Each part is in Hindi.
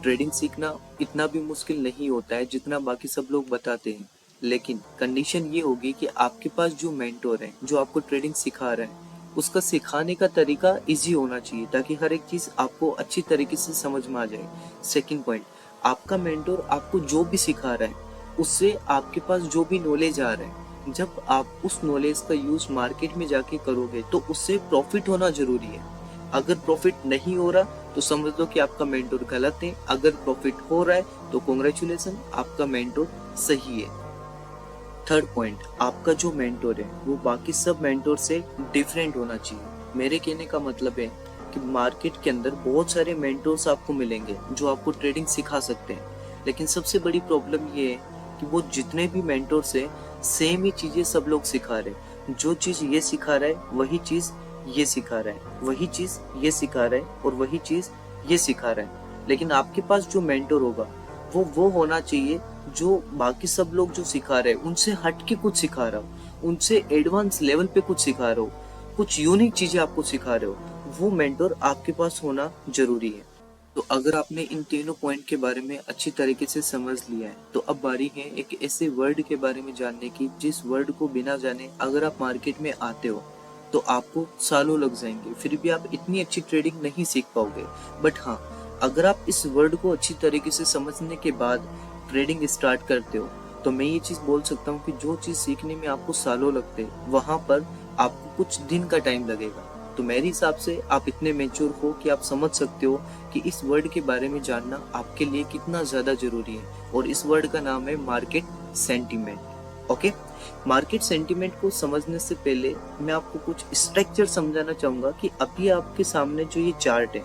ट्रेडिंग सीखना इतना भी मुश्किल नहीं होता है जितना बाकी सब लोग बताते हैं, लेकिन कंडीशन ये होगी कि आपके पास जो मेंटोर है, जो आपको ट्रेडिंग सिखा रहा है, उसका सिखाने का तरीका इजी होना चाहिए ताकि हर एक चीज आपको अच्छी तरीके से समझ में आ जाए। सेकंड पॉइंट, आपका मेंटोर आपको जो भी सिखा रहा है उससे आपके पास जो भी नॉलेज आ रहा है, जब आप उस नॉलेज का यूज मार्केट में जाके करोगे तो उससे प्रॉफिट होना जरूरी है। अगर प्रॉफिट नहीं हो रहा तो समझ लो कि आपका मेंटोर गलत है, अगर प्रॉफिट हो रहा है तो कॉन्ग्रेचुलेसन, आपका मेंटोर सही है। थर्ड पॉइंट, आपका जो मेंटोर है वो बाकी सब मेंटोर से डिफरेंट होना चाहिए। मेरे कहने का मतलब है कि मार्केट के अंदर बहुत सारे मेंटोर्स आपको मिलेंगे जो आपको ट्रेडिंग सिखा सकते हैं, लेकिन सबसे बड़ी प्रॉब्लम ये है कि वो जितने भी मेंटोर्स है सेम ही चीजें सब लोग सिखा रहे हैं। जो चीज ये सिखा रहा है वही चीज ये सिखा रहा है, वही चीज ये सिखा रहा है और वही चीज ये सिखा रहा है। लेकिन आपके पास जो मेंटोर होगा वो होना चाहिए जो बाकी सब लोग जो सिखा रहे हैं उनसे हट के कुछ सिखा रहा हो, उनसे एडवांस लेवल पे कुछ सिखा रहे हो, कुछ यूनिक चीजें आपको सिखा रहे हो, वो मेंटोर आपके पास होना जरूरी है। तो अगर आपने इन तीनों पॉइंट के बारे में अच्छी तरीके से समझ लिया है तो अब बारी है एक ऐसे वर्ड के बारे में जानने की जिस वर्ड को बिना जाने अगर आप मार्केट में आते हो तो आपको सालों लग जाएंगे, फिर भी आप इतनी अच्छी ट्रेडिंग नहीं सीख पाओगे। बट हाँ, अगर आप इस वर्ड को अच्छी तरीके से समझने के बाद ट्रेडिंग स्टार्ट करते हो तो मैं ये चीज बोल सकता हूँ कि जो चीज सीखने में आपको सालों लगते वहां पर आपको कुछ दिन का टाइम लगेगा। तो मेरे हिसाब से आप इतने मेच्योर हो कि आप समझ सकते हो कि इस वर्ड के बारे में जानना आपके लिए कितना ज्यादा जरूरी है, और इस वर्ड का नाम है market sentiment. Okay, market sentiment को समझने से पहले मैं आपको कुछ स्ट्रक्चर समझाना चाहूंगा कि अभी आपके सामने जो ये चार्ट है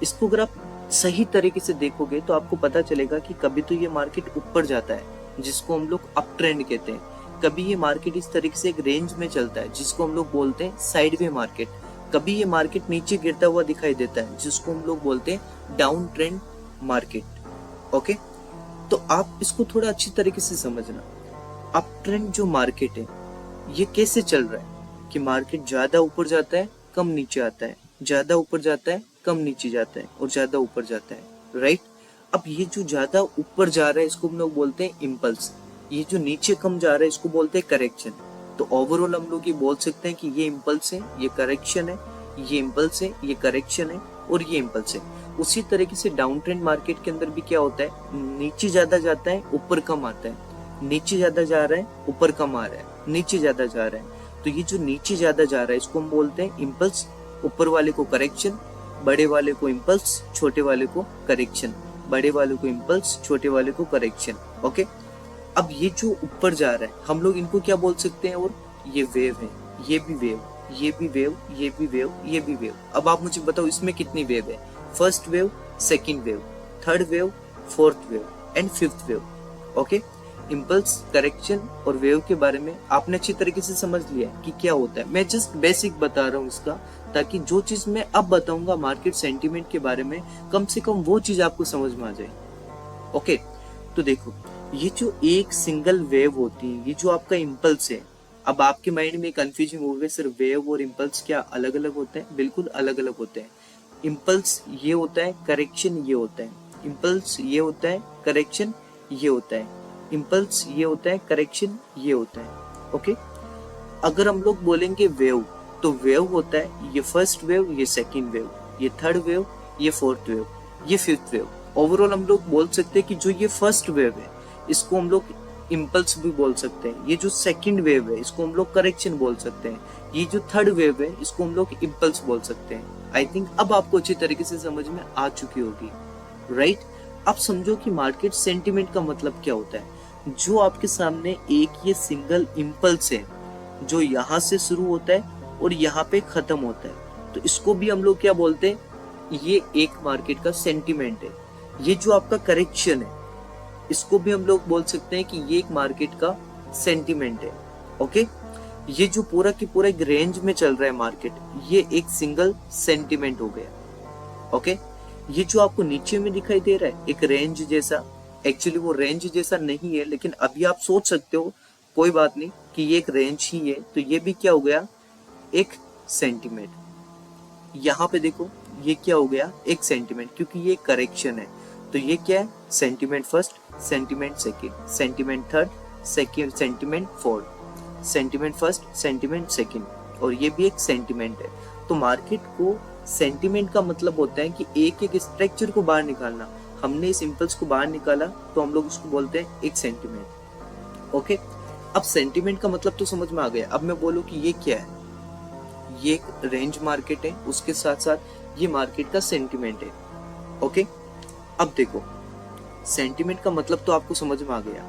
इसको अगर आप सही तरीके से देखोगे तो आपको पता चलेगा कि कभी तो ये मार्केट ऊपर जाता है जिसको हम लोग अप ट्रेंड कहते हैं, कभी ये मार्केट इस तरीके से एक रेंज में चलता है जिसको हम लोग बोलते हैं साइडवे मार्केट, कभी ये मार्केट नीचे गिरता हुआ दिखाई देता है जिसको हम लोग बोलते हैं डाउन ट्रेंड मार्केट। ओके, तो आप इसको थोड़ा अच्छी तरीके से समझना। अप ट्रेंड जो मार्केट है ये कैसे चल रहा है कि मार्केट ज्यादा ऊपर जाता है कम नीचे आता है, ज्यादा ऊपर जाता है कम नीचे जाता है और ज्यादा ऊपर जाता है, राइट। अब ये जो ज्यादा ऊपर जा रहा है इसको हम लोग बोलते हैं इम्पल्स, ये जो नीचे कम जा रहा है इसको बोलते हैं करेक्शन। तो ओवरऑल हम लोग ये बोल सकते हैं कि ये इम्पल्स है, ये करेक्शन है, ये इम्पल्स है, ये करेक्शन है और ये इम्पल्स है। उसी तरीके से डाउन ट्रेंड मार्केट के अंदर भी क्या होता है, नीचे ज्यादा जाता है ऊपर कम आता है, नीचे ज्यादा जा रहा है ऊपर कम आ रहा है, नीचे ज्यादा जा रहा है। तो ये जो नीचे ज्यादा जा रहा है इसको हम बोलते हैं इम्पल्स, ऊपर वाले को करेक्शन, बड़े वाले को इम्पल्स, छोटे वाले को करेक्शन, बड़े वाले को इम्पल्स, छोटे वाले को करेक्शन। ओके, अब ये जो ऊपर जा रहा है हम लोग इनको क्या बोल सकते हैं, और ये वेव है, ये भी वेव, ये भी वेव, ये भी वेव, ये भी वेव। अब आप मुझे बताओ इसमें कितनी वेव है, first wave, second wave, third wave, fourth wave and fifth wave. Okay, impulse, correction और वेव के बारे में आपने अच्छी तरीके से समझ लिया है कि क्या होता है। मैं जस्ट बेसिक बता रहा हूँ इसका, ताकि जो चीज मैं अब बताऊंगा मार्केट सेंटीमेंट के बारे में कम से कम वो चीज आपको समझ में आ जाए। ओके, तो देखो ये जो एक सिंगल वेव होती है, ये जो आपका इम्पल्स है, अब आपके माइंड में कंफ्यूजन हो गया सर वेव और इम्पल्स क्या अलग अलग होते हैं? बिल्कुल अलग अलग होते हैं। इम्पल्स ये होता है, करेक्शन ये होता है, इम्पल्स ये होता है, करेक्शन ये होता है, इम्पल्स ये होता है, करेक्शन ये होता है। ओके, अगर हम लोग बोलेंगे वेव तो वेव होता है ये फर्स्ट वेव, ये सेकंड वेव, ये थर्ड वेव, ये फोर्थ वेव, ये फिफ्थ वेव। ओवरऑल हम लोग बोल सकते हैं कि जो ये फर्स्ट वेव है इसको हम लोग इम्पल्स भी बोल सकते हैं, ये जो सेकंड वेव है इसको हम लोग करेक्शन बोल सकते हैं, ये जो थर्ड वेव है इसको हम लोग इम्पल्स बोल सकते हैं। आई थिंक अब आपको अच्छी तरीके से समझ में आ चुकी होगी, राइट। अब समझो कि मार्केट सेंटीमेंट का मतलब क्या होता है। जो आपके सामने एक ये सिंगल इम्पल्स है जो यहाँ से शुरू होता है और यहाँ पे खत्म होता है, तो इसको भी हम लोग क्या बोलते हैं, ये एक मार्केट का सेंटीमेंट है। ये जो आपका करेक्शन है इसको भी हम लोग बोल सकते हैं कि ये एक मार्केट का सेंटीमेंट है। ओके, ये जो पूरा की पूरा एक रेंज में चल रहा है मार्केट, ये एक सिंगल सेंटीमेंट हो गया। ओके, ये जो आपको नीचे में दिखाई दे रहा है एक रेंज जैसा, एक्चुअली वो रेंज जैसा नहीं है, लेकिन अभी आप सोच सकते हो कोई बात नहीं कि ये एक रेंज ही है, तो ये भी क्या हो गया, एक सेंटीमेंट। यहाँ पे देखो ये क्या हो गया, एक सेंटीमेंट, क्योंकि ये करेक्शन है। तो ये क्या है, sentiment first, sentiment second, sentiment third, second sentiment fourth, sentiment first, sentiment second, और ये भी एक सेंटिमेंट है। तो मार्केट को सेंटिमेंट का मतलब होता है कि एक एक स्ट्रक्चर को बाहर निकालना। हमने इस इम्पल्स को बाहर निकाला तो हम लोग उसको बोलते हैं एक सेंटिमेंट। ओके, अब सेंटिमेंट का मतलब तो समझ में आ गया। अब मैं बोलूं कि ये क्या है, ये एक रेंज मार्केट है, उसके साथ साथ ये मार्केट का सेंटिमेंट है। ओके, अब देखो सेंटिमेंट का मतलब तो आपको समझ में आ गया।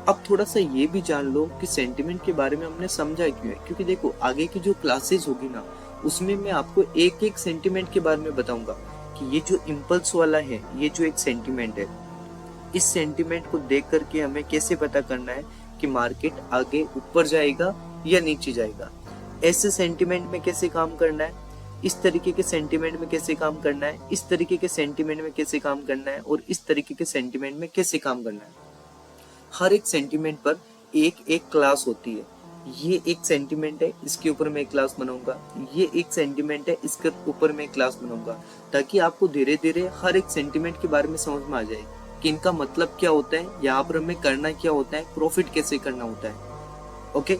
अब थोड़ा सा ये भी जान लो कि सेंटिमेंट के बारे में हमने समझा क्यों है, क्योंकि देखो आगे की जो क्लासेस होगी ना उसमें मैं आपको एक एक सेंटिमेंट के बारे में बताऊंगा कि ये जो इम्पल्स वाला है, ये जो एक सेंटिमेंट है, इस सेंटिमेंट को देख करके हमें कैसे पता करना है कि मार्केट आगे ऊपर जाएगा या नीचे जाएगा। ऐसे सेंटिमेंट में कैसे काम करना है, इस तरीके के सेंटिमेंट में कैसे काम करना है, इस तरीके के सेंटिमेंट में कैसे काम करना है, और इस तरीके के सेंटिमेंट में कैसे काम करना है। हर एक सेंटिमेंट पर एक एक क्लास होती है। ये एक सेंटिमेंट है, इसके ऊपर मैं एक क्लास बनाऊंगा, ये एक सेंटिमेंट है, इसके ऊपर मैं एक क्लास बनाऊंगा, ताकि आपको धीरे धीरे हर एक सेंटिमेंट के बारे में समझ में आ जाए कि इनका मतलब क्या होता है, यहाँ पर हमें करना क्या होता है, प्रॉफिट कैसे करना होता है। ओके,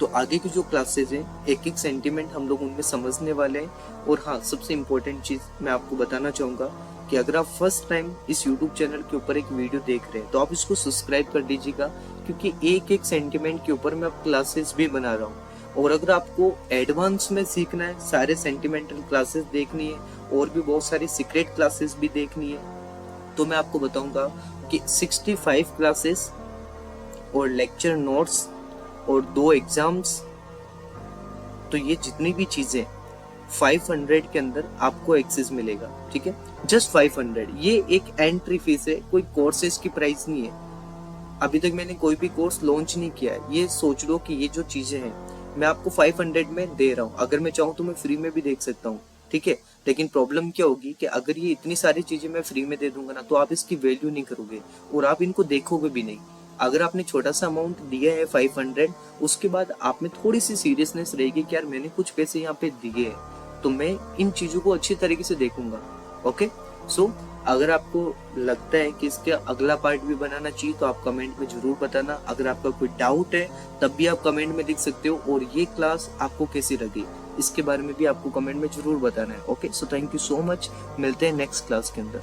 तो आगे की जो क्लासेस हैं एक एक सेंटिमेंट हम लोग उनमें समझने वाले हैं। और हाँ, सबसे इम्पोर्टेंट चीज मैं आपको बताना चाहूंगा कि अगर आप फर्स्ट टाइम इस YouTube चैनल के ऊपर एक वीडियो देख रहे हैं तो आप इसको सब्सक्राइब कर दीजिएगा, क्योंकि एक एक सेंटिमेंट के ऊपर मैं अब क्लासेस भी बना रहा हूँ। और अगर आपको एडवांस में सीखना है, सारे सेंटिमेंटल क्लासेस देखनी है और भी बहुत सारी सीक्रेट क्लासेस भी देखनी है, तो मैं आपको बताऊंगा कि 65 क्लासेस और लेक्चर नोट्स और 2 एग्जाम्स, तो ये जितनी भी चीजें 500 के अंदर आपको एक्सेस मिलेगा। ठीक है, जस्ट 500। ये एक एंट्री फीस है, कोई कोर्सेज की प्राइस नहीं है। अभी तक मैंने कोई भी कोर्स लॉन्च नहीं किया है। ये सोच लो कि ये जो चीजें हैं मैं आपको 500 में दे रहा हूँ। अगर मैं चाहूँ तो मैं फ्री में भी देख सकता हूँ, ठीक है। लेकिन प्रॉब्लम क्या होगी कि अगर ये इतनी सारी चीजें मैं फ्री में दे दूंगा ना, तो आप इसकी वैल्यू नहीं करोगे और आप इनको देखोगे भी नहीं। अगर आपने छोटा सा अमाउंट दिया है 500, उसके बाद आप में थोड़ी सी सीरियसनेस रहेगी कि यार मैंने कुछ पैसे यहाँ पे दिए हैं, तो मैं इन चीजों को अच्छी तरीके से देखूंगा। ओके, सो अगर आपको लगता है कि इसके अगला पार्ट भी बनाना चाहिए तो आप कमेंट में जरूर बताना। अगर आपका कोई डाउट है तब भी आप कमेंट में लिख सकते हो, और ये क्लास आपको कैसी लगी इसके बारे में भी आपको कमेंट में जरूर बताना है। Okay, so thank you so much, मिलते हैं नेक्स्ट क्लास के अंदर।